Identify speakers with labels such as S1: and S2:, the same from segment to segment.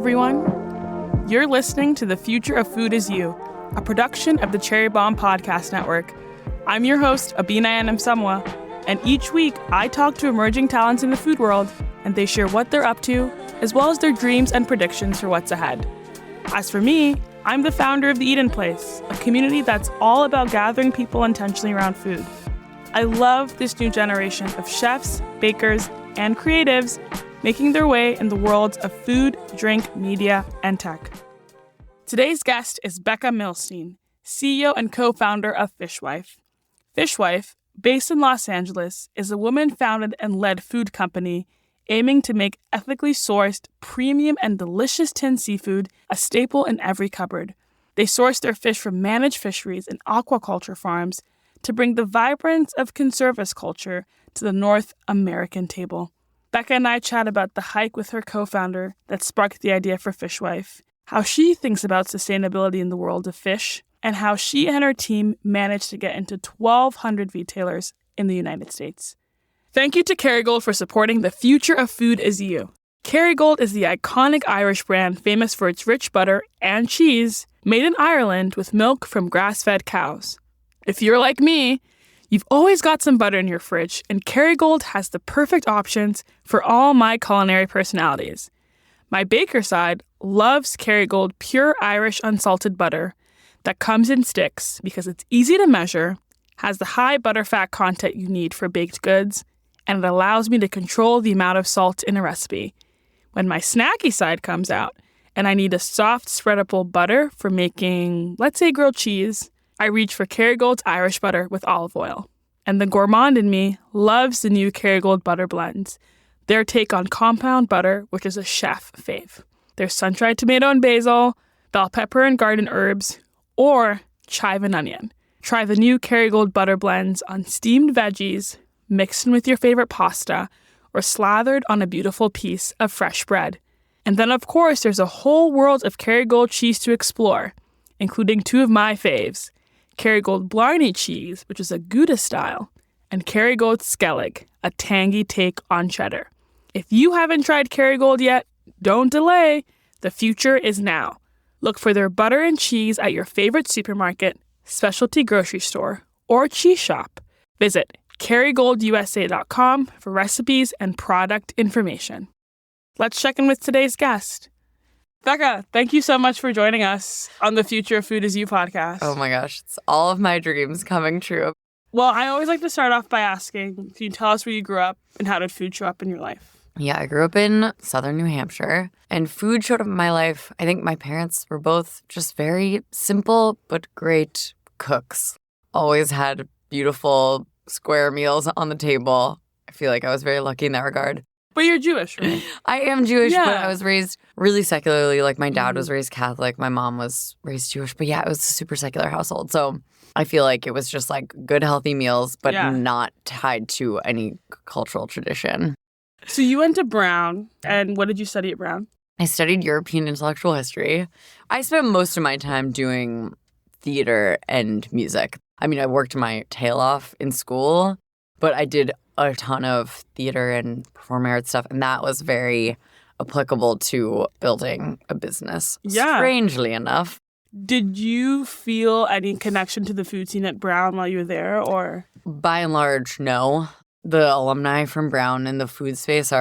S1: everyone. You're listening to The Future of Food Is You, a production of the Cherry Bomb Podcast Network. I'm your host, Abena Anim-Somuah, and each week I talk to emerging talents in the food world, and they share what they're up to, as well as their dreams and predictions for what's ahead. As for me, I'm the founder of The Eden Place, a community that's all about gathering people intentionally around food. I love this new generation of chefs, bakers, and creatives making their way in the worlds of food, drink, media, and tech. Today's guest is Becca Millstein, CEO and co-founder of Fishwife. Fishwife, based in Los Angeles, is a woman-founded and led food company aiming to make ethically sourced, premium, and delicious tinned seafood a staple in every cupboard. They source their fish from managed fisheries and aquaculture farms to bring the vibrance of conservist culture to the North American table. Becca and I chat about the hike with her co-founder that sparked the idea for Fishwife, how she thinks about sustainability in the world of fish, and how she and her team managed to get into 1,200 retailers in the United States. Thank you to Kerrygold for supporting The Future of Food Is You. Kerrygold is the iconic Irish brand famous for its rich butter and cheese made in Ireland with milk from grass-fed cows. If you're like me, you've always got some butter in your fridge, and Kerrygold has the perfect options for all my culinary personalities. My baker side loves Kerrygold pure Irish unsalted butter that comes in sticks because it's easy to measure, has the high butterfat content you need for baked goods, and it allows me to control the amount of salt in a recipe. When my snacky side comes out and I need a soft, spreadable butter for making, let's say, grilled cheese, I reach for Kerrygold's Irish butter with olive oil. And the gourmand in me loves the new Kerrygold butter blends, their take on compound butter, which is a chef fave. There's sun-dried tomato and basil, bell pepper and garden herbs, or chive and onion. Try the new Kerrygold butter blends on steamed veggies, mixed in with your favorite pasta, or slathered on a beautiful piece of fresh bread. And then, of course, there's a whole world of Kerrygold cheese to explore, including two of my faves, Kerrygold Blarney cheese, which is a Gouda style, and Kerrygold Skellig, a tangy take on cheddar. If you haven't tried Kerrygold yet, don't delay. The future is now. Look for their butter and cheese at your favorite supermarket, specialty grocery store, or cheese shop. Visit KerrygoldUSA.com for recipes and product information. Let's check in with today's guest. Becca, thank you so much for joining us on the Future of Food Is You podcast.
S2: Oh my gosh, it's all of my dreams coming true.
S1: Well, I always like to start off by asking, can you tell us where you grew up and how did food show up in your life?
S2: Yeah, I grew up in southern New Hampshire, and food showed up in my life. I think my parents were both just very simple but great cooks. Always had beautiful square meals on the table. I feel like I was very lucky in that regard.
S1: But you're Jewish, right?
S2: I am Jewish,
S1: Yeah.
S2: but I was raised really secularly. Like, my dad was raised Catholic. My mom was raised Jewish. But yeah, it was a super secular household. So I feel like it was just like good, healthy meals, but not tied to any cultural tradition.
S1: So you went to Brown, and what did you study at Brown?
S2: I studied European intellectual history. I spent most of my time doing theater and music. I mean, I worked my tail off in school, but I did a ton of theater and performing arts stuff, and that was very applicable to building a business, strangely enough.
S1: Did you feel any connection to the food scene at Brown while you were there, or?
S2: By and large, no. The alumni from Brown in the food space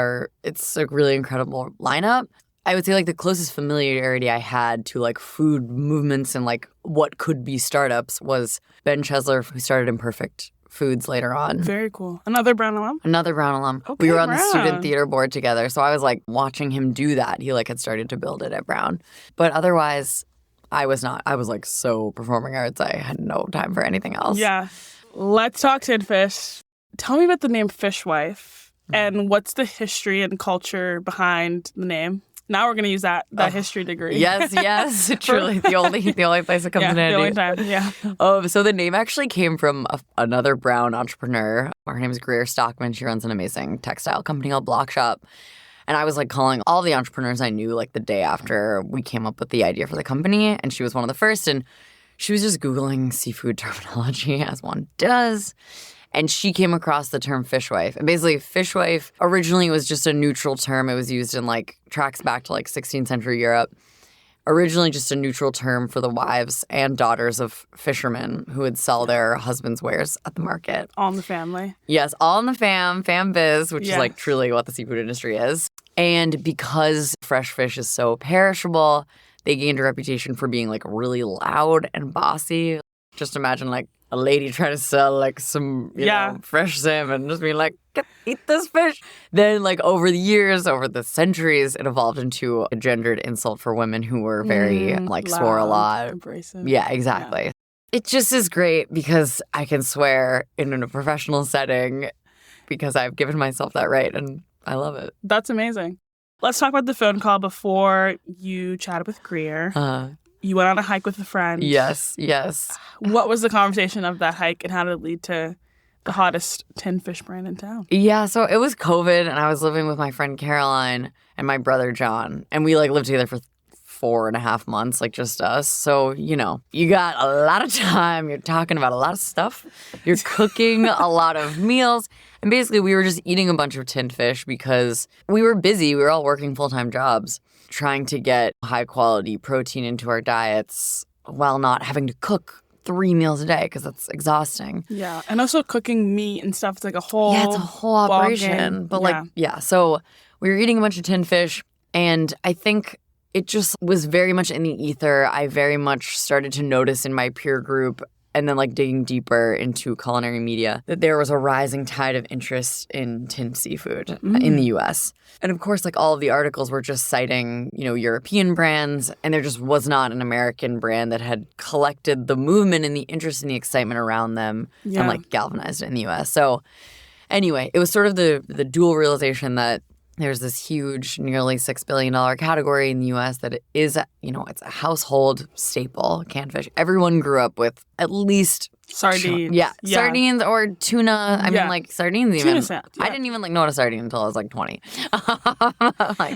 S2: it's a really incredible lineup. I would say like the closest familiarity I had to like food movements and like what could be startups was Ben Chesler, who started Imperfect Foods later on.
S1: Very cool. Another Brown alum?
S2: Another Brown alum.
S1: Okay,
S2: we were on the
S1: Brown.
S2: student theater board together. So I was like watching him do that. He like had started to build it at Brown. But otherwise, I was not. I was like so performing arts. I had no time for anything else.
S1: Yeah. Let's talk tin fish. Tell me about the name Fishwife and what's the history and culture behind the name? Now we're going to use that history degree.
S2: Yes. Truly, the only place it comes in handy.
S1: The only time, yeah.
S2: So the name actually came from another Brown entrepreneur. Her name is Greer Stockman. She runs an amazing textile company called Block Shop. And I was like calling all the entrepreneurs I knew like the day after we came up with the idea for the company. And she was one of the first. And she was just Googling seafood terminology, as one does. And she came across the term fishwife. And basically, fishwife originally was just a neutral term. It was used in tracks back to 16th century Europe. Originally just a neutral term for the wives and daughters of fishermen who would sell their husbands' wares at the market.
S1: All in the family.
S2: Yes, all in the fam biz, which is truly what the seafood industry is. And because fresh fish is so perishable, they gained a reputation for being really loud and bossy. Just imagine a lady trying to sell some fresh salmon, just being eat this fish. Then over the years, over the centuries, it evolved into a gendered insult for women who were very swore a lot.
S1: Abrasive.
S2: Yeah, exactly. Yeah. It just is great because I can swear in a professional setting because I've given myself that right and I love it.
S1: That's amazing. Let's talk about the phone call before you chatted with Greer. You went on a hike with a friend.
S2: Yes.
S1: What was the conversation of that hike and how did it lead to the hottest tin fish brand in town?
S2: Yeah, so it was COVID and I was living with my friend Caroline and my brother John. And we lived together for 4.5 months, just us. So, you got a lot of time. You're talking about a lot of stuff. You're cooking a lot of meals. And basically we were just eating a bunch of tinned fish because we were busy. We were all working full-time jobs, trying to get high-quality protein into our diets while not having to cook 3 meals a day because that's exhausting.
S1: Yeah, and also cooking meat and stuff. It's a whole
S2: it's a whole operation. But so we were eating a bunch of tinned fish, and I think it just was very much in the ether. I very much started to notice in my peer group and then digging deeper into culinary media that there was a rising tide of interest in tinned seafood in the U.S. And of course, all of the articles were just citing, European brands, and there just was not an American brand that had collected the movement and the interest and the excitement around them and galvanized it in the U.S. So anyway, it was sort of the dual realization that there's this huge, nearly $6 billion category in the U.S. that is, it's a household staple, canned fish. Everyone grew up with at least
S1: sardines.
S2: Sardines or tuna. I mean, sardines even.
S1: Tuna salad,
S2: I didn't even know what a sardine until I was 20.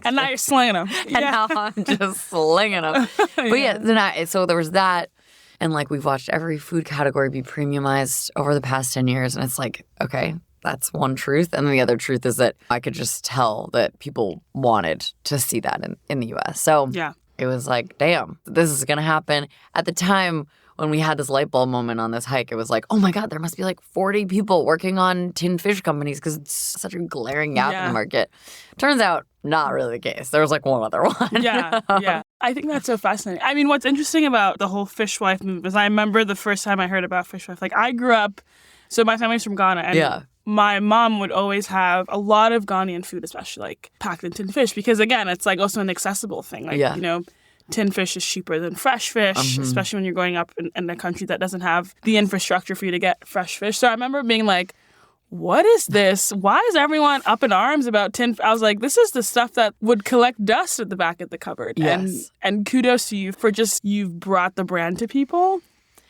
S1: And now you're slinging them.
S2: And now I'm just slinging them. But so there was that. And we've watched every food category be premiumized over the past 10 years. And it's okay. That's one truth. And then the other truth is that I could just tell that people wanted to see that in the U.S. So it was damn, this is going to happen. At the time when we had this light bulb moment on this hike, it was oh my God, there must be 40 people working on tinned fish companies because it's such a glaring gap in the market. Turns out, not really the case. There was one other one.
S1: Yeah. I think that's so fascinating. I mean, what's interesting about the whole Fishwife movement is I remember the first time I heard about Fishwife. I grew up, so my family's from Ghana. And my mom would always have a lot of Ghanaian food, especially packed in tinned fish, because again, it's also an accessible thing. Tinned fish is cheaper than fresh fish, especially when you're growing up in a country that doesn't have the infrastructure for you to get fresh fish. So I remember being what is this? Why is everyone up in arms about tin? I was this is the stuff that would collect dust at the back of the cupboard.
S2: Yes.
S1: And kudos to you for you've brought the brand to people.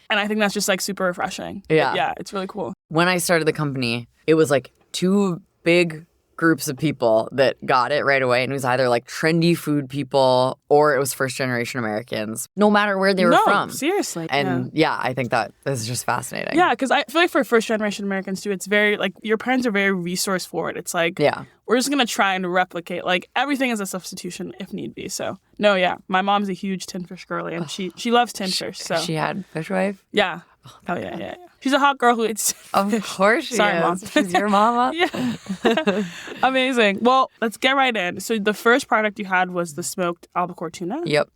S1: And I think that's just super refreshing.
S2: Yeah.
S1: It's really cool.
S2: When I started the company, it was 2 big groups of people that got it right away. And it was either trendy food people or it was first generation Americans, no matter where they were from.
S1: Seriously.
S2: And I think that this is just fascinating.
S1: Yeah, because I feel for first generation Americans too, it's very your parents are very resource forward. It's we're just going to try and replicate. Everything is a substitution if need be. So, my mom's a huge tin fish girly and she loves tin fish. So
S2: she had Fishwife?
S1: Yeah. Oh, yeah. She's a hot girl who eats
S2: Of course she
S1: Sorry,
S2: is.
S1: Mom.
S2: She's your mama?
S1: Yeah. Amazing. Well, let's get right in. So the first product you had was the smoked albacore tuna.
S2: Yep.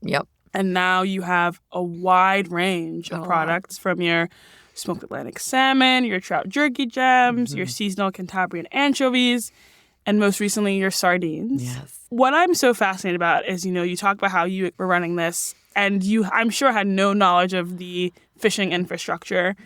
S1: And now you have a wide range of products from your smoked Atlantic salmon, your trout jerky gems, your seasonal Cantabrian anchovies, and most recently your sardines.
S2: Yes.
S1: What I'm so fascinated about is, you talk about how you were running this and you, I'm sure, had no knowledge of the fishing infrastructure.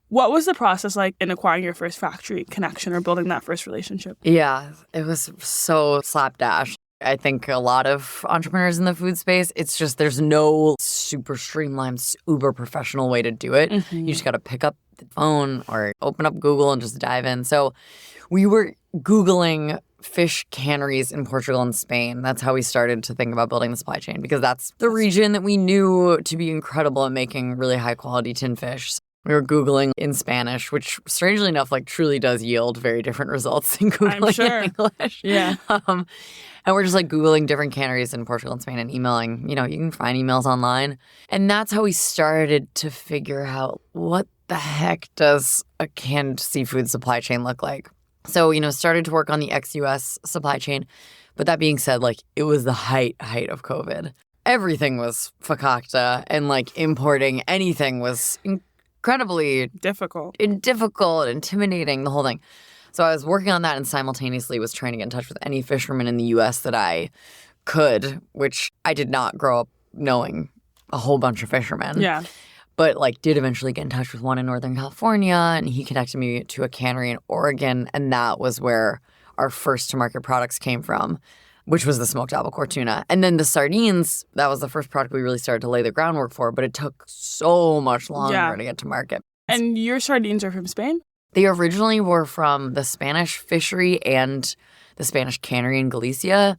S1: What was the process like in acquiring your first factory connection or building that first relationship?
S2: Yeah, it was so slapdash. I think a lot of entrepreneurs in the food space, it's just there's no super streamlined, uber professional way to do it. You just got to pick up the phone or open up Google and just dive in. So we were Googling fish canneries in Portugal and Spain. That's how we started to think about building the supply chain because that's the region that we knew to be incredible at making really high quality tin fish. We were Googling in Spanish, which strangely enough, like truly does yield very different results than Googling in English.
S1: Yeah.
S2: And we're just like Googling different canneries in Portugal and Spain and emailing. You know, you can find emails online. And that's how we started to figure out what the heck does a canned seafood supply chain look like. So, you know, started to work on the ex-US supply chain. But that being said, like it was the height of COVID. Everything was fakakta and like importing anything was incredibly difficult, intimidating, the whole thing. So I was working on that and simultaneously was trying to get in touch with any fisherman in the U.S. that I could, which I did not grow up knowing a whole bunch of fishermen.
S1: Yeah.
S2: But like did eventually get in touch with one in Northern California, and he connected me to a cannery in Oregon, and that was where our first to market products came from, which was the smoked albacore tuna. And then the sardines, that was the first product we really started to lay the groundwork for, but it took so much longer to get to market.
S1: And your sardines are from Spain?
S2: They originally were from the Spanish fishery and the Spanish cannery in Galicia.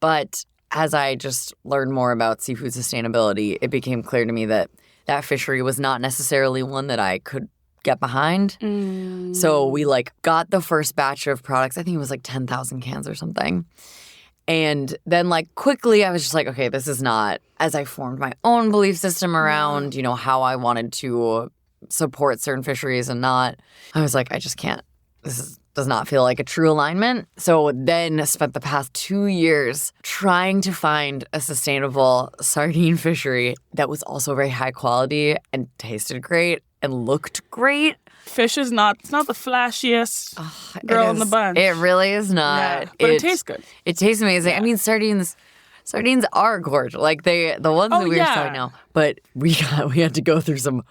S2: But as I just learned more about seafood sustainability, it became clear to me that that fishery was not necessarily one that I could get behind. So we like got the first batch of products. I think it was like 10,000 cans or something. And then like quickly I was just like, okay, this is not, as I formed my own belief system around, you know, how I wanted to support certain fisheries and not, I was like, I just can't, does not feel like a true alignment. So then spent the past 2 years trying to find a sustainable sardine fishery that was also very high quality and tasted great and looked great.
S1: Fish is not, it's not the flashiest girl in the bunch.
S2: It really is not.
S1: Yeah, but it tastes good.
S2: It tastes amazing. Yeah. I mean, sardines are gorgeous. Like the ones that we were selling now. But we had to go through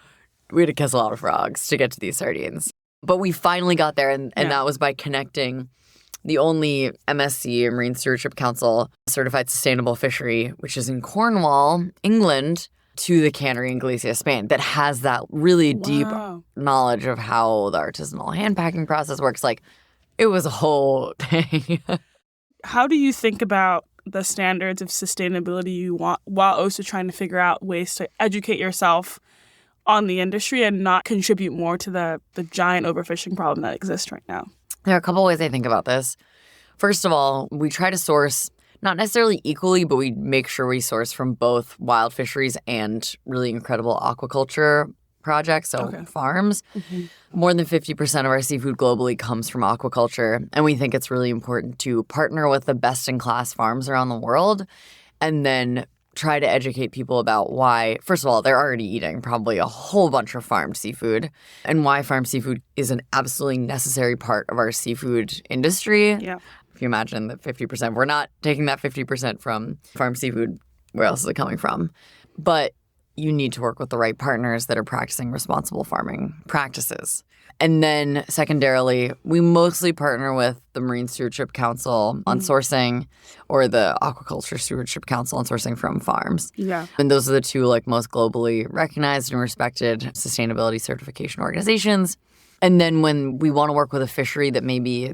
S2: we had to kiss a lot of frogs to get to these sardines. But we finally got there, and that was by connecting the only MSC, Marine Stewardship Council, certified sustainable fishery, which is in Cornwall, England, to the cannery in Galicia, Spain, that has that really deep knowledge of how the artisanal hand packing process works. Like, it was a whole thing.
S1: How do you think about the standards of sustainability you want while also trying to figure out ways to educate yourself on the industry and not contribute more to the giant overfishing problem that exists right now?
S2: There are a couple ways I think about this. First of all, we try to source, not necessarily equally, but we make sure we source from both wild fisheries and really incredible aquaculture projects, so farms. More than 50% of our seafood globally comes from aquaculture, and we think it's really important to partner with the best-in-class farms around the world and then try to educate people about why, first of all, they're already eating probably a whole bunch of farmed seafood and why farmed seafood is an absolutely necessary part of our seafood industry.
S1: Yeah.
S2: If you imagine that 50%, we're not taking that 50% from farmed seafood, where else is it coming from? But you need to work with the right partners that are practicing responsible farming practices. And then secondarily, we mostly partner with the Marine Stewardship Council on sourcing, or the Aquaculture Stewardship Council on sourcing from farms.
S1: Yeah.
S2: And those are the two like most globally recognized and respected sustainability certification organizations. And then when we want to work with a fishery that maybe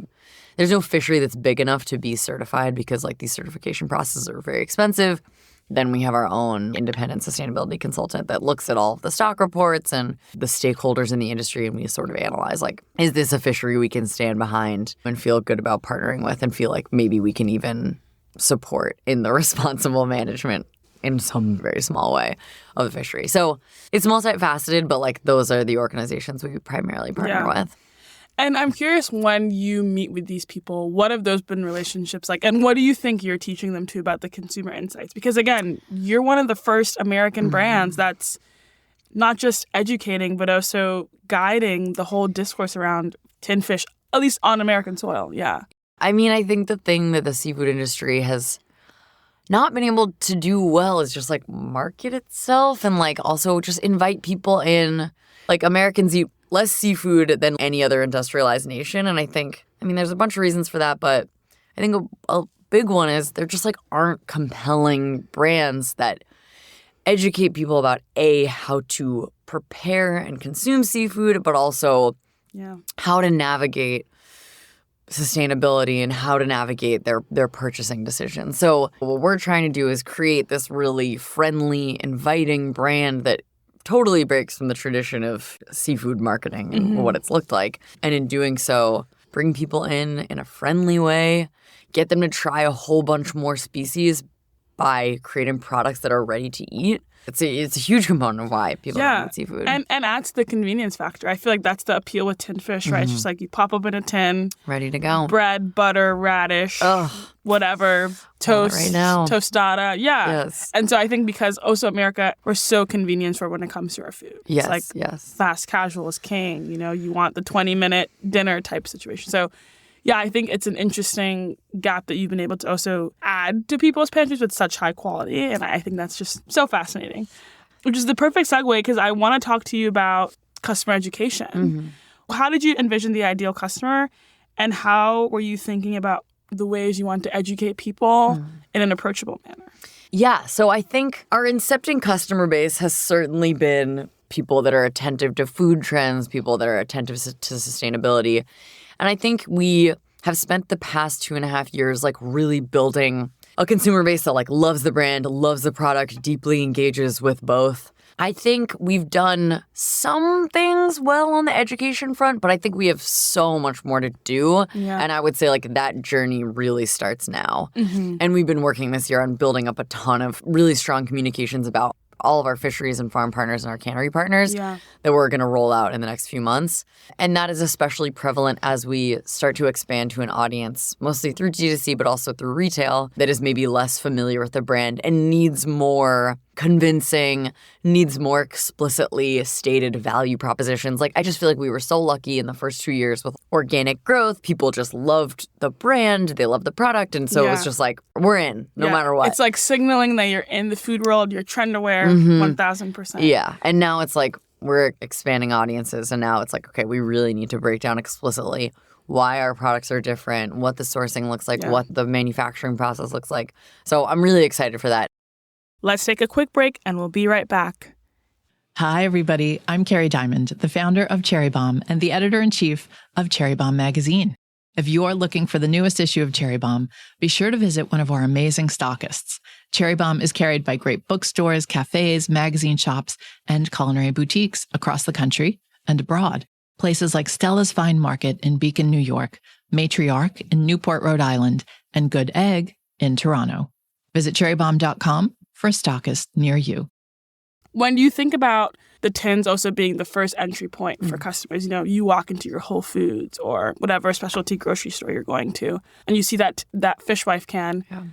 S2: there's no fishery that's big enough to be certified because like these certification processes are very expensive, then we have our own independent sustainability consultant that looks at all of the stock reports and the stakeholders in the industry, and we sort of analyze, like, is this a fishery we can stand behind and feel good about partnering with and feel like maybe we can even support in the responsible management in some very small way of the fishery. So it's multifaceted, but like those are the organizations we primarily partner with.
S1: And I'm curious, when you meet with these people, what have those been relationships like? And what do you think you're teaching them too about the consumer insights? Because again, you're one of the first American brands that's not just educating, but also guiding the whole discourse around tin fish, at least on American soil. Yeah.
S2: I mean, I think the thing that the seafood industry has not been able to do well is just like market itself and like also just invite people in. Like, Americans eat less seafood than any other industrialized nation. And I think, I mean, there's a bunch of reasons for that, but I think a big one is there just like aren't compelling brands that educate people about how to prepare and consume seafood, but also how to navigate sustainability and how to navigate their purchasing decisions. So what we're trying to do is create this really friendly, inviting brand that totally breaks from the tradition of seafood marketing and what it's looked like. And in doing so, bring people in a friendly way, get them to try a whole bunch more species by creating products that are ready to eat. It's a huge component of why people don't eat seafood.
S1: And adds the convenience factor. I feel like that's the appeal with tin fish, right? It's just like you pop up in a tin.
S2: Ready to go.
S1: Bread, butter, radish, whatever, toast,
S2: right now.
S1: Tostada. Yeah.
S2: Yes.
S1: And so I think because also America, we're so convenience for when it comes to our food.
S2: Yes,
S1: It's like
S2: yes.
S1: fast casual is king. You know, you want the 20-minute dinner type situation. So yeah, I think it's an interesting gap that you've been able to also add to people's pantries with such high quality. And I think that's just so fascinating, which is the perfect segue because I want to talk to you about customer education. How did you envision the ideal customer and how were you thinking about the ways you want to educate people in an approachable manner?
S2: Yeah, so I think our incepting customer base has certainly been people that are attentive to food trends, people that are attentive to sustainability. And I think we have spent the past 2.5 years like really building a consumer base that like loves the brand, loves the product, deeply engages with both. I think we've done some things well on the education front, but I think we have so much more to do.
S1: Yeah.
S2: And I would say like that journey really starts now. And we've been working this year on building up a ton of really strong communications about all of our fisheries and farm partners and our cannery partners that we're going to roll out in the next few months. And that is especially prevalent as we start to expand to an audience, mostly through D2C, but also through retail, that is maybe less familiar with the brand and needs more convincing, needs more explicitly stated value propositions. Like, I just feel like we were so lucky in the first 2 years with organic growth. People just loved the brand. They loved the product. And so it was just like, we're in no matter what.
S1: It's like signaling that you're in the food world, you're trend aware, 1000%.
S2: Yeah. And now it's like we're expanding audiences. And now it's like, okay, we really need to break down explicitly why our products are different, what the sourcing looks like, what the manufacturing process looks like. So I'm really excited for that.
S1: Let's take a quick break and we'll be right back.
S3: Hi, everybody. I'm Kerry Diamond, the founder of Cherry Bomb and the editor-in-chief of Cherry Bomb magazine. If you are looking for the newest issue of Cherry Bomb, be sure to visit one of our amazing stockists. Cherry Bomb is carried by great bookstores, cafes, magazine shops, and culinary boutiques across the country and abroad. Places like Stella's Fine Market in Beacon, New York, Matriarch in Newport, Rhode Island, and Good Egg in Toronto. Visit cherrybomb.com for a stockist near you.
S1: When you think about the tins also being the first entry point for customers, you know, you walk into your Whole Foods or whatever specialty grocery store you're going to, and you see that Fishwife can. Yeah.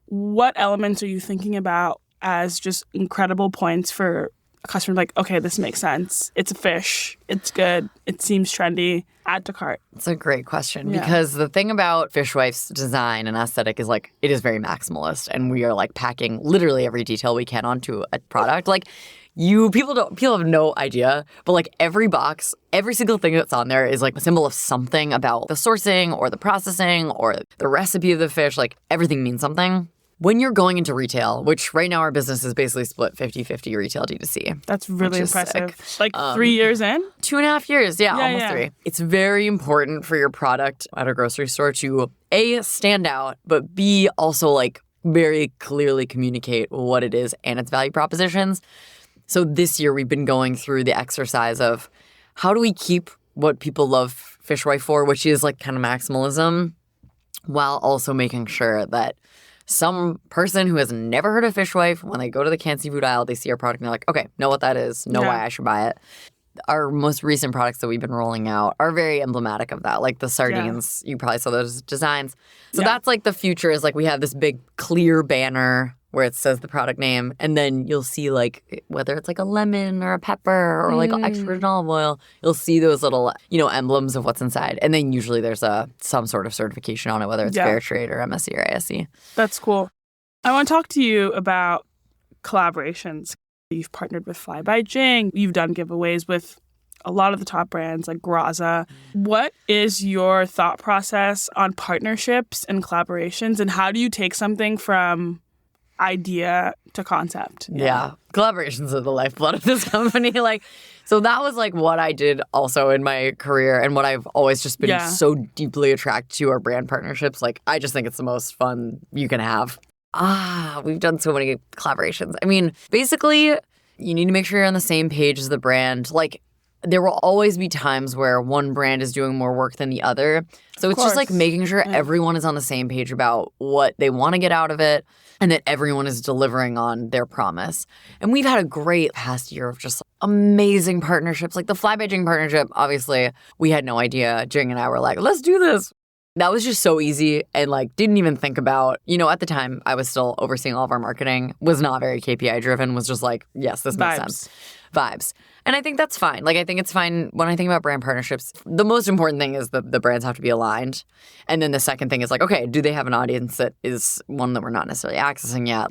S1: What elements are you thinking about as just incredible points for a customer like, okay, this makes sense. It's a fish. It's good. It seems trendy. Add to cart.
S2: It's a great question because the thing about Fishwife's design and aesthetic is like it is very maximalist, and we are like packing literally every detail we can onto a product. Like people have no idea, but like every box, every single thing that's on there is like a symbol of something about the sourcing or the processing or the recipe of the fish. Like everything means something. When you're going into retail, which right now our business is basically split 50-50 retail D2C.
S1: That's really impressive. Like 3 years in?
S2: 2.5 years. Yeah, almost 3. It's very important for your product at a grocery store to A, stand out, but B, also like very clearly communicate what it is and its value propositions. So this year we've been going through the exercise of how do we keep what people love Fishwife for, which is like kind of maximalism, while also making sure that some person who has never heard of Fishwife, when they go to the canned seafood aisle, they see our product and they're like, okay, know what that is, know why I should buy it. Our most recent products that we've been rolling out are very emblematic of that. Like the sardines, you probably saw those designs. So that's like the future is like we have this big clear banner where it says the product name, and then you'll see like whether it's like a lemon or a pepper or like extra virgin olive oil, you'll see those little, emblems of what's inside. And then usually there's some sort of certification on it, whether it's fair trade or MSC or ISC.
S1: That's cool. I want to talk to you about collaborations. You've partnered with Fly by Jing. You've done giveaways with a lot of the top brands like Graza. What is your thought process on partnerships and collaborations, and how do you take something from idea to concept?
S2: Yeah. Collaborations are the lifeblood of this company. So that was like what I did also in my career, and what I've always just been so deeply attracted to are brand partnerships. Like, I just think it's the most fun you can have. We've done so many collaborations. I mean, basically, You need to make sure you're on the same page as the brand. Like, there will always be times where one brand is doing more work than the other. So it's just like making sure everyone is on the same page about what they want to get out of it and that everyone is delivering on their promise. And we've had a great past year of just amazing partnerships. Like the Fly by Jing partnership, obviously, we had no idea. Jing and I were like, let's do this. That was just so easy and like didn't even think about, at the time I was still overseeing all of our marketing, was not very KPI driven, was just like, yes, this makes sense. Vibes. And I think that's fine. Like, I think it's fine when I think about brand partnerships. The most important thing is the brands have to be aligned. And then the second thing is like, okay, do they have an audience that is one that we're not necessarily accessing yet?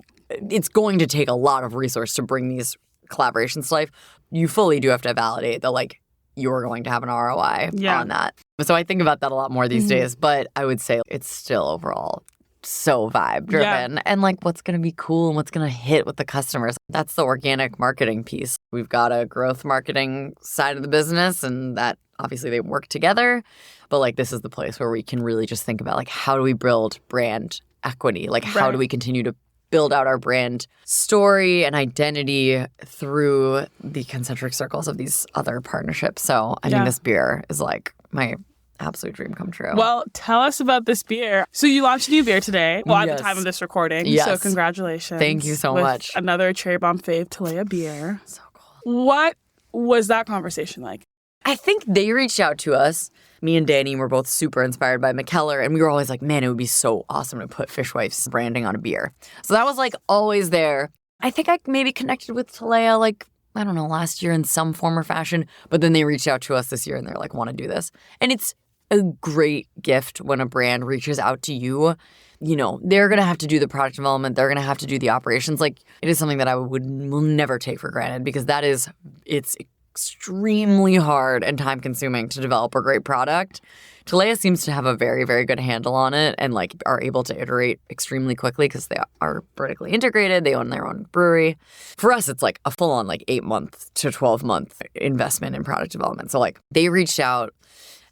S2: It's going to take a lot of resource to bring these collaborations to life. You fully do have to validate that like you're going to have an ROI on that. So I think about that a lot more these days. But I would say it's still overall so vibe driven and like what's going to be cool and what's going to hit with the customers. That's the organic marketing piece. We've got a growth marketing side of the business and that obviously they work together. But like this is the place where we can really just think about like how do we build brand equity? Like how do we continue to build out our brand story and identity through the concentric circles of these other partnerships. So I think this beer is like my absolute dream come true.
S1: Well, tell us about this beer. So you launched a new beer today. Well, at the time of this recording.
S2: Yes.
S1: So congratulations.
S2: Thank you so much.
S1: Another Cherry Bomb fave, Talea beer.
S2: So cool.
S1: What was that conversation like?
S2: I think they reached out to us. Me and Danny were both super inspired by McKellar, and we were always like, man, it would be so awesome to put Fishwife's branding on a beer. So that was like always there. I think I maybe connected with Talea like, I don't know, last year in some form or fashion, but then they reached out to us this year and they're like, want to do this. And it's a great gift when a brand reaches out to you. They're going to have to do the product development. They're going to have to do the operations. Like, it is something that I will never take for granted because it's extremely hard and time consuming to develop a great product. Talea seems to have a very, very good handle on it and like are able to iterate extremely quickly because they are vertically integrated. They own their own brewery. For us, it's like a full on like 8-month to 12-month investment in product development. So like they reached out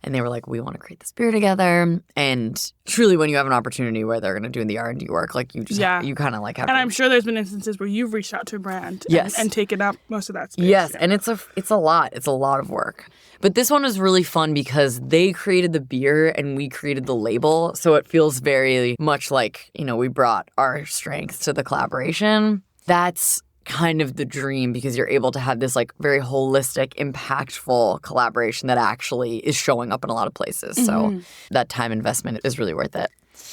S2: and they were like, we want to create this beer together. And truly, when you have an opportunity where they're going to do the R&D work, like you just, you kind of like have
S1: And I'm sure there's been instances where you've reached out to a brand and taken up most of that space.
S2: Yes, and it's a lot. It's a lot of work. But this one was really fun because they created the beer and we created the label. So it feels very much like, we brought our strengths to the collaboration. That's kind of the dream because you're able to have this like very holistic, impactful collaboration that actually is showing up in a lot of places. So that time investment is really worth it.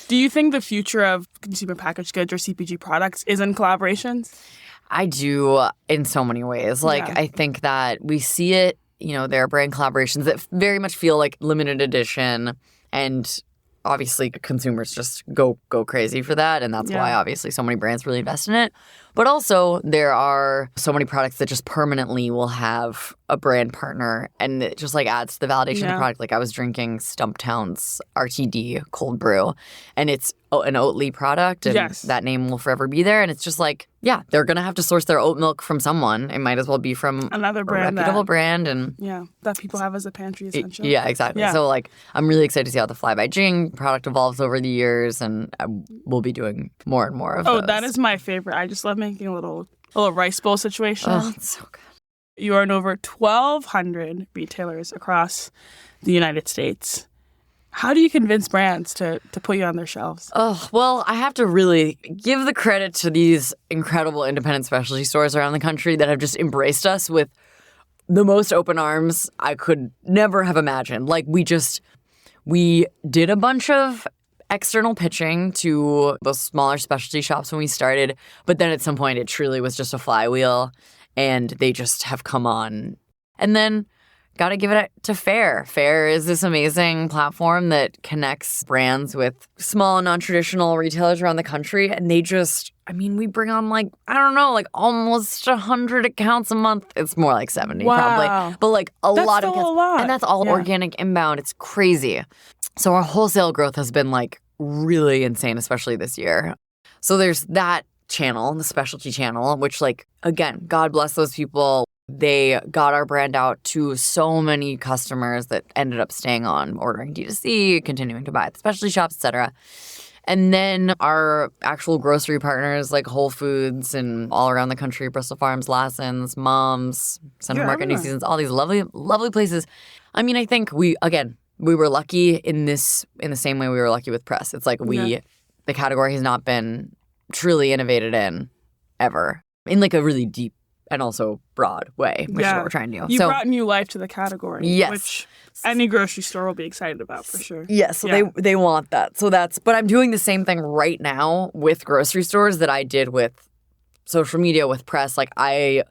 S1: Do you think the future of consumer packaged goods or CPG products is in collaborations?
S2: I do in so many ways. Like I think that we see it, there are brand collaborations that very much feel like limited edition and obviously consumers just go crazy for that. And that's why obviously so many brands really invest in it. But also there are so many products that just permanently will have a brand partner and it just like adds to the validation of the product. Like I was drinking Stumptown's RTD cold brew and it's an Oatly product and that name will forever be there. And it's just like, they're going to have to source their oat milk from someone. It might as well be from
S1: another brand,
S2: a reputable brand. And
S1: that people have as a pantry essential.
S2: Yeah, exactly. So like, I'm really excited to see how the Fly by Jing product evolves over the years and we'll be doing more and more of those.
S1: That is my favorite. I just love making a little rice bowl situation.
S2: Oh, it's so good.
S1: You are in over 1,200 retailers across the United States. How do you convince brands to put you on their shelves?
S2: Oh, well, I have to really give the credit to these incredible independent specialty stores around the country that have just embraced us with the most open arms I could never have imagined. Like, we did a bunch of external pitching to those smaller specialty shops when we started, but then at some point it truly was just a flywheel and they just have come on. And then got to give it to Fair. Fair is this amazing platform that connects brands with small and non-traditional retailers around the country. And they just, we bring on almost 100 accounts a month. It's more like 70 probably. But like a lot of accounts. And that's all organic inbound. It's crazy. So our wholesale growth has been like really insane, especially this year. So there's that channel, the specialty channel, which like, again, God bless those people. They got our brand out to so many customers that ended up staying on, ordering D2C, continuing to buy at the specialty shops, etc. And then our actual grocery partners like Whole Foods and all around the country, Bristol Farms, Lassen's, Mom's, Central Market, New Seasons, all these lovely, lovely places. I mean, I think we were lucky in the same way we were lucky with press. It's like the category has not been truly innovated in ever in like a really deep and also broad way, which is what we're trying to do.
S1: You brought new life to the category,
S2: yes.
S1: which any grocery store will be excited about for sure.
S2: Yes, so they want that. But I'm doing the same thing right now with grocery stores that I did with social media, with press. Like I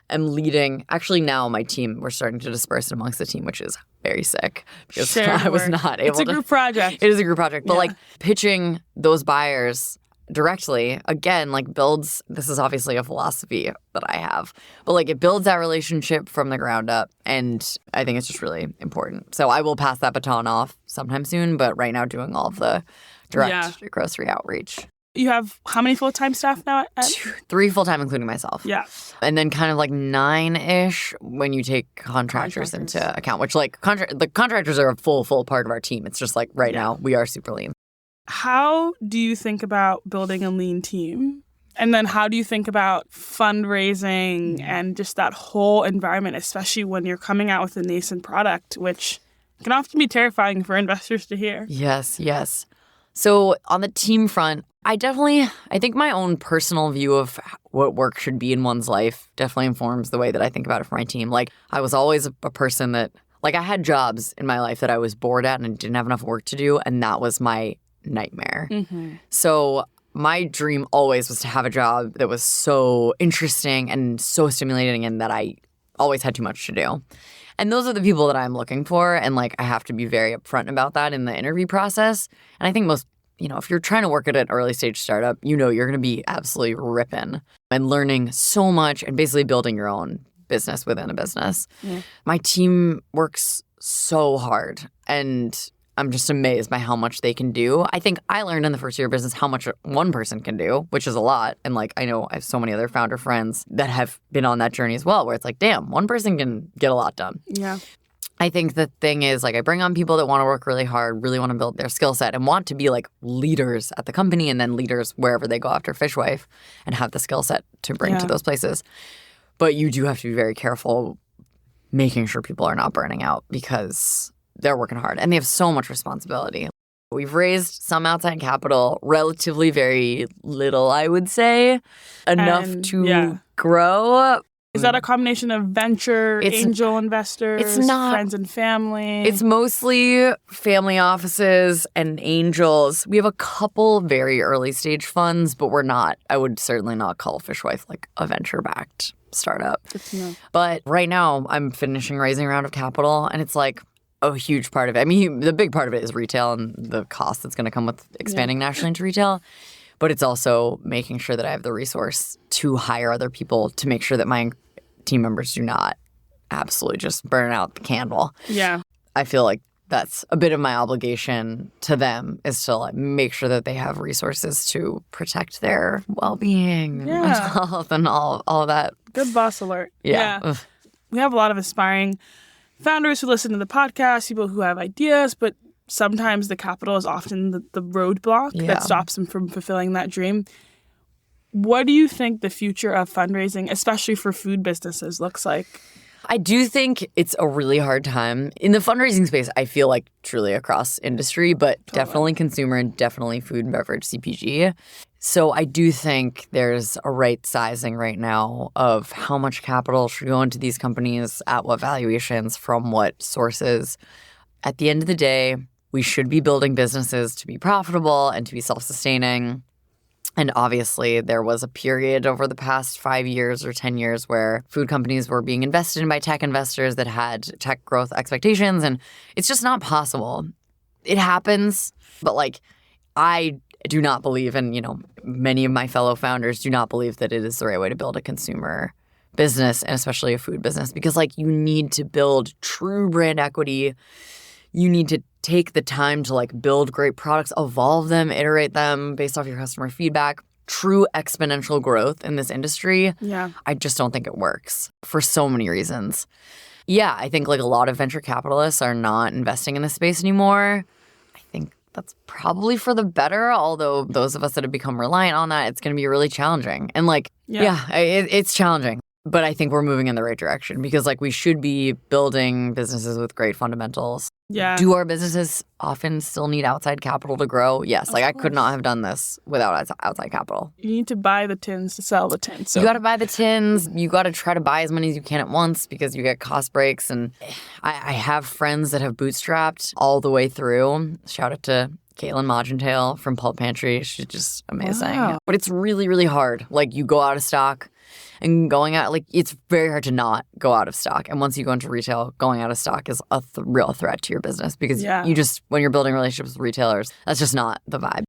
S2: am leading, actually now my team, we're starting to disperse it amongst the team, which is very sick because I was not able to.
S1: It's a group project.
S2: It is a group project, but like pitching those buyers directly, again, like builds, this is obviously a philosophy that I have, but like it builds that relationship from the ground up. And I think it's just really important. So I will pass that baton off sometime soon, but right now doing all of the direct grocery outreach.
S1: You have how many full-time staff now?
S2: 3 full-time, including myself.
S1: Yeah.
S2: And then kind of like 9-ish when you take contractors into account, which like the contractors are a full part of our team. It's just like right now we are super lean.
S1: How do you think about building a lean team? And then how do you think about fundraising and just that whole environment, especially when you're coming out with a nascent product, which can often be terrifying for investors to hear?
S2: Yes. So on the team front, I think my own personal view of what work should be in one's life definitely informs the way that I think about it for my team. Like I was always a person that, like I had jobs in my life that I was bored at and didn't have enough work to do, and that was my nightmare. Mm-hmm. So my dream always was to have a job that was so interesting and so stimulating and that I always had too much to do. And those are the people that I'm looking for. And like I have to be very upfront about that in the interview process. And I think most, if you're trying to work at an early stage startup, you're going to be absolutely ripping and learning so much and basically building your own business within a business. Yeah. My team works so hard and I'm just amazed by how much they can do. I think I learned in the first year of business how much one person can do, which is a lot. And like I know I have so many other founder friends that have been on that journey as well, where it's like, damn, one person can get a lot done.
S1: Yeah.
S2: I think the thing is, like, I bring on people that want to work really hard, really want to build their skill set and want to be like leaders at the company and then leaders wherever they go after Fishwife and have the skill set to bring to those places. But you do have to be very careful making sure people are not burning out because they're working hard and they have so much responsibility. We've raised some outside capital, relatively very little, I would say, enough to grow.
S1: Is that a combination of venture, angel investors, friends and family?
S2: It's mostly family offices and angels. We have a couple very early stage funds, but I would certainly not call Fishwife like a venture-backed startup.
S1: Good to know.
S2: But right now, I'm finishing raising a round of capital, and it's like a huge part of it. I mean, the big part of it is retail and the cost that's going to come with expanding nationally into retail. But it's also making sure that I have the resource to hire other people to make sure that my team members do not absolutely just burn out the candle.
S1: Yeah.
S2: I feel like that's a bit of my obligation to them is to like make sure that they have resources to protect their well-being and mental health and all of that.
S1: Good boss alert.
S2: Yeah.
S1: We have a lot of aspiring founders who listen to the podcast, people who have ideas, but sometimes the capital is often the roadblock that stops them from fulfilling that dream. What do you think the future of fundraising, especially for food businesses, looks like?
S2: I do think it's a really hard time. In the fundraising space, I feel like truly across industry, but definitely consumer and definitely food and beverage CPG. So I do think there's a right sizing right now of how much capital should go into these companies, at what valuations, from what sources. At the end of the day, we should be building businesses to be profitable and to be self-sustaining. And obviously, there was a period over the past 5 years or 10 years where food companies were being invested in by tech investors that had tech growth expectations. And it's just not possible. It happens. But like, I do not believe, and many of my fellow founders do not believe that it is the right way to build a consumer business and especially a food business because like you need to build true brand equity. You need to take the time to like build great products, evolve them, iterate them based off your customer feedback. True exponential growth in this industry.
S1: Yeah.
S2: I just don't think it works for so many reasons. Yeah, I think like a lot of venture capitalists are not investing in this space anymore. I think that's probably for the better. Although those of us that have become reliant on that, it's going to be really challenging. And like, it's challenging. But I think we're moving in the right direction because like we should be building businesses with great fundamentals.
S1: Yeah.
S2: Do our businesses often still need outside capital to grow? Yes. Like I could not have done this without outside capital.
S1: You need to buy the tins to sell the tins. So.
S2: You got to buy the tins. You got to try to buy as many as you can at once because you get cost breaks. And I have friends that have bootstrapped all the way through. Shout out to Caitlin Mogentail from Pulp Pantry. She's just amazing.
S1: Wow.
S2: But it's really, really hard. Like you go out of stock. And going out, like, it's very hard to not go out of stock. And once you go into retail, going out of stock is a real threat to your business because you just, when you're building relationships with retailers, that's just not the vibe.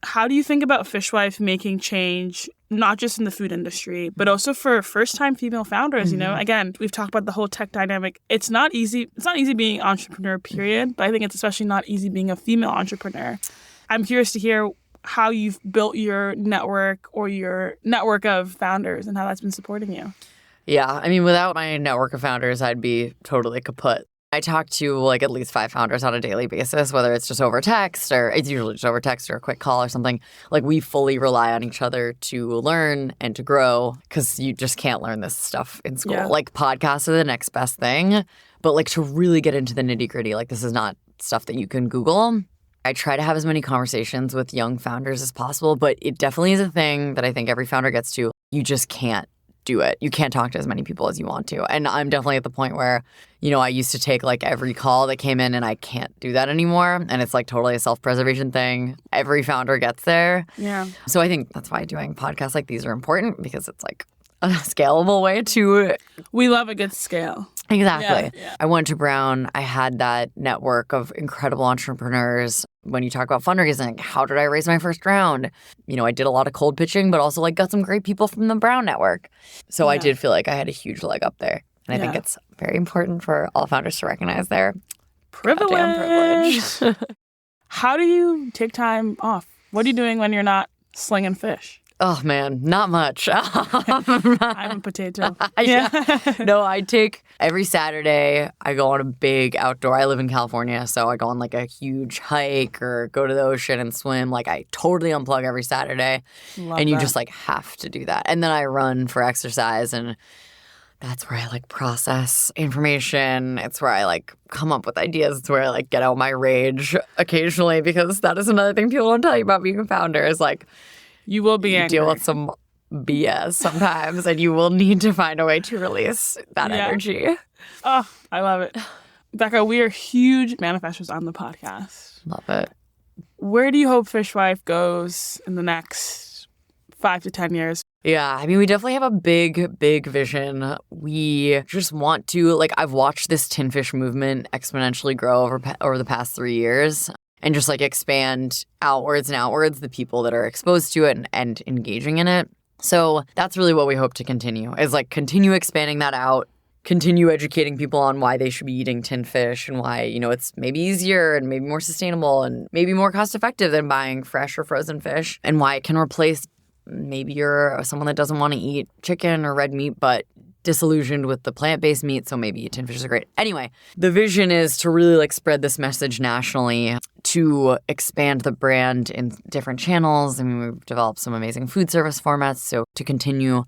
S1: How do you think about Fishwife making change, not just in the food industry, but also for first-time female founders? You know, again, we've talked about the whole tech dynamic. It's not easy. It's not easy being an entrepreneur, period. But I think it's especially not easy being a female entrepreneur. I'm curious to hear how you've built your network or your network of founders and how that's been supporting you.
S2: Yeah. I mean, without my network of founders, I'd be totally kaput. I talk to like at least 5 founders on a daily basis, whether it's just over text or it's usually just over text or a quick call or something. Like we fully rely on each other to learn and to grow because you just can't learn this stuff in school. Yeah. Like podcasts are the next best thing, but like to really get into the nitty gritty, like this is not stuff that you can Google. I try to have as many conversations with young founders as possible, but it definitely is a thing that I think every founder gets to. You just can't do it. You can't talk to as many people as you want to. And I'm definitely at the point where, you know, I used to take like every call that came in and I can't do that anymore. And it's like totally a self-preservation thing. Every founder gets there.
S1: Yeah.
S2: So I think that's why doing podcasts like these are important because it's like a scalable way to...
S1: We love a good scale.
S2: Exactly.
S1: Yeah.
S2: I went to Brown. I had that network of incredible entrepreneurs. When you talk about fundraising, how did I raise my first round? You know, I did a lot of cold pitching, but also like got some great people from the Brown network. So I did feel like I had a huge leg up there. And I think it's very important for all founders to recognize their
S1: privilege. How do you take time off? What are you doing when you're not slinging fish?
S2: Oh, man, not much.
S1: I'm a potato.
S2: No, I take every Saturday, I go on a big outdoor. I live in California, so I go on like a huge hike or go to the ocean and swim. Like I totally unplug every Saturday. And you just like have to do that. And then I run for exercise and that's where I like process information. It's where I like come up with ideas. It's where I like get out my rage occasionally because that is another thing people don't tell you about being a founder is like,
S1: you will be angry.
S2: Deal with some BS sometimes, and you will need to find a way to release that energy.
S1: Oh, I love it. Becca, we are huge manifestors on the podcast.
S2: Love it.
S1: Where do you hope Fishwife goes in the next 5 to 10 years?
S2: Yeah, I mean, we definitely have a big, big vision. We just want to, like, I've watched this tin fish movement exponentially grow over the past 3 years. And just like expand outwards and outwards the people that are exposed to it and engaging in it. So that's really what we hope to continue is like continue expanding that out, continue educating people on why they should be eating tinned fish and why, you know, it's maybe easier and maybe more sustainable and maybe more cost effective than buying fresh or frozen fish and why it can replace maybe you're someone that doesn't want to eat chicken or red meat, but disillusioned with the plant-based meat, so maybe tin fish are great. Anyway, the vision is to really like spread this message nationally, to expand the brand in different channels. I mean, we've developed some amazing food service formats, so to continue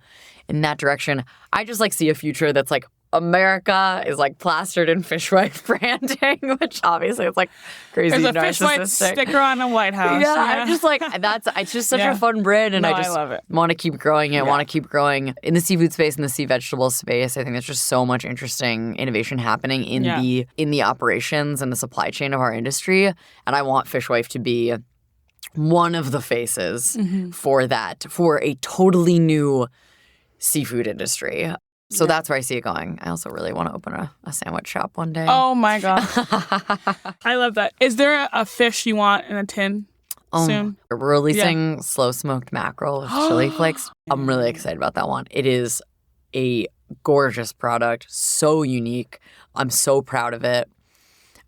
S2: in that direction. I just like see a future that's like America is like plastered in Fishwife branding, which obviously it's like crazy
S1: narcissistic. There's a Fishwife sticker on a White House.
S2: Yeah, I'm just like, it's just such a fun brand and I
S1: love it.
S2: Want to keep growing it, want to keep growing in the seafood space, in the sea vegetable space. I think there's just so much interesting innovation happening in the operations and the supply chain of our industry. And I want Fishwife to be one of the faces for that, for a totally new seafood industry. So that's where I see it going. I also really want to open a sandwich shop one day.
S1: Oh, my God. I love that. Is there a fish you want in a tin soon?
S2: We're releasing slow-smoked mackerel with chili flakes. I'm really excited about that one. It is a gorgeous product, so unique. I'm so proud of it.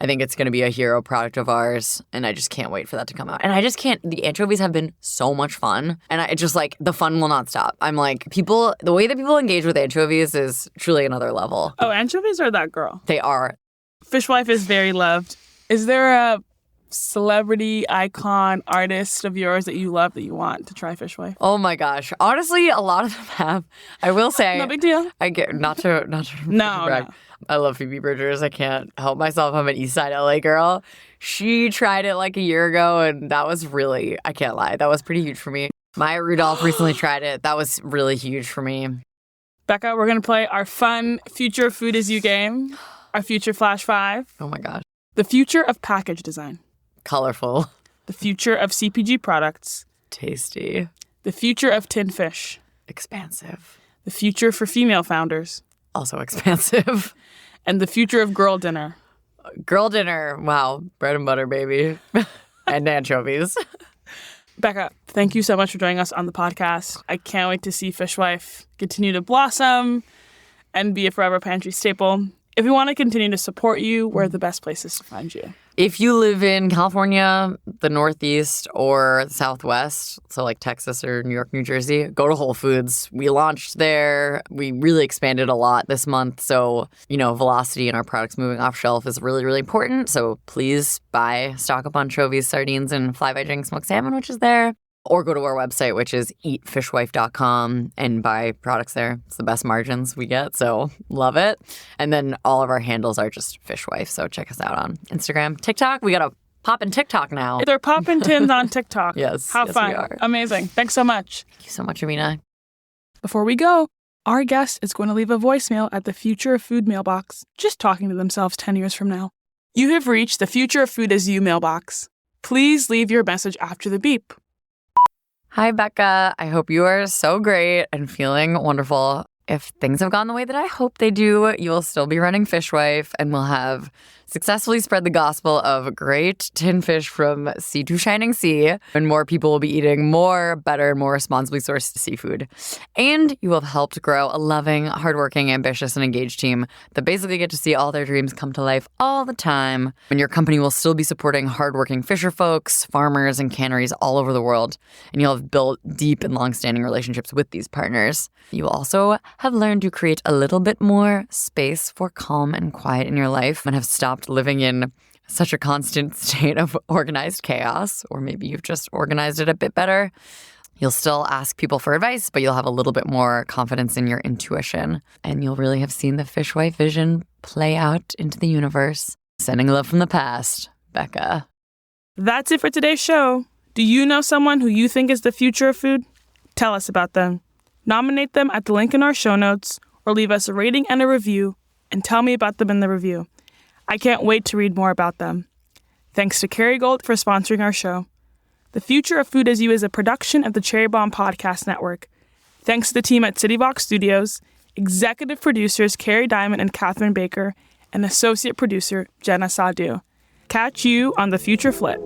S2: I think it's going to be a hero product of ours, and I just can't wait for that to come out. And I just can't. The anchovies have been so much fun, and I just like the fun will not stop. I'm like the way that people engage with anchovies is truly another level.
S1: Oh, anchovies are that girl.
S2: They are.
S1: Fishwife is very loved. Is there a celebrity, icon, artist of yours that you love that you want to try Fishwife?
S2: Oh my gosh. Honestly, a lot of them have. I will say.
S1: No big deal.
S2: I get not to brag.
S1: No.
S2: I love Phoebe Bridgers. I can't help myself. I'm an East Side LA girl. She tried it like a year ago, and that was really, I can't lie, that was pretty huge for me. Maya Rudolph recently tried it. That was really huge for me.
S1: Becca, we're going to play our fun Future of Food Is You game, our Future Flash 5.
S2: Oh my gosh.
S1: The future of package design.
S2: Colorful.
S1: The future of CPG products.
S2: Tasty.
S1: The future of tin fish.
S2: Expansive.
S1: The future for female founders.
S2: Also expansive.
S1: And the future of girl dinner.
S2: Girl dinner. Wow. Bread and butter, baby. And anchovies.
S1: Becca, thank you so much for joining us on the podcast. I can't wait to see Fishwife continue to blossom and be a forever pantry staple. If we want to continue to support you, where are the best places to find you?
S2: If you live in California, the Northeast, or the Southwest, so like Texas or New York, New Jersey, go to Whole Foods. We launched there. We really expanded a lot this month. So, velocity in our products moving off shelf is really, really important. So please stock up on anchovies, sardines, and Fly by Jing smoked salmon, which is there. Or go to our website, which is eatfishwife.com, and buy products there. It's the best margins we get, so love it. And then all of our handles are just Fishwife, so check us out on Instagram. TikTok, we got a poppin' TikTok now.
S1: They're poppin' tins on TikTok.
S2: Yes.
S1: How
S2: yes,
S1: fun.
S2: we are.
S1: Amazing. Thanks so much.
S2: Thank you so much, Abena.
S1: Before we go, our guest is going to leave a voicemail at the Future of Food mailbox, just talking to themselves 10 years from now. You have reached the Future of Food Is You mailbox. Please leave your message after the beep.
S2: Hi, Becca. I hope you are so great and feeling wonderful. If things have gone the way that I hope they do, you will still be running Fishwife, and we'll have successfully spread the gospel of great tin fish from sea to shining sea, and more people will be eating more, better, and more responsibly sourced seafood. And you will have helped grow a loving, hardworking, ambitious, and engaged team that basically get to see all their dreams come to life all the time. And your company will still be supporting hardworking fisher folks, farmers, and canneries all over the world. And you'll have built deep and long-standing relationships with these partners. You will also have learned to create a little bit more space for calm and quiet in your life and have stopped living in such a constant state of organized chaos, or maybe you've just organized it a bit better. You'll still ask people for advice, but you'll have a little bit more confidence in your intuition, and you'll really have seen the Fishwife vision play out into the universe. Sending love from the past, Becca.
S1: That's it for today's show. Do you know someone who you think is the future of food? Tell us about them. Nominate them at the link in our show notes, or leave us a rating and a review, and tell me about them in the review. I can't wait to read more about them. Thanks to Kerry Gold for sponsoring our show. The Future of Food Is You is a production of the Cherry Bomb Podcast Network. Thanks to the team at CityVox Studios, executive producers Carrie Diamond and Catherine Baker, and associate producer Jenna Sadhu. Catch you on the Future Flip.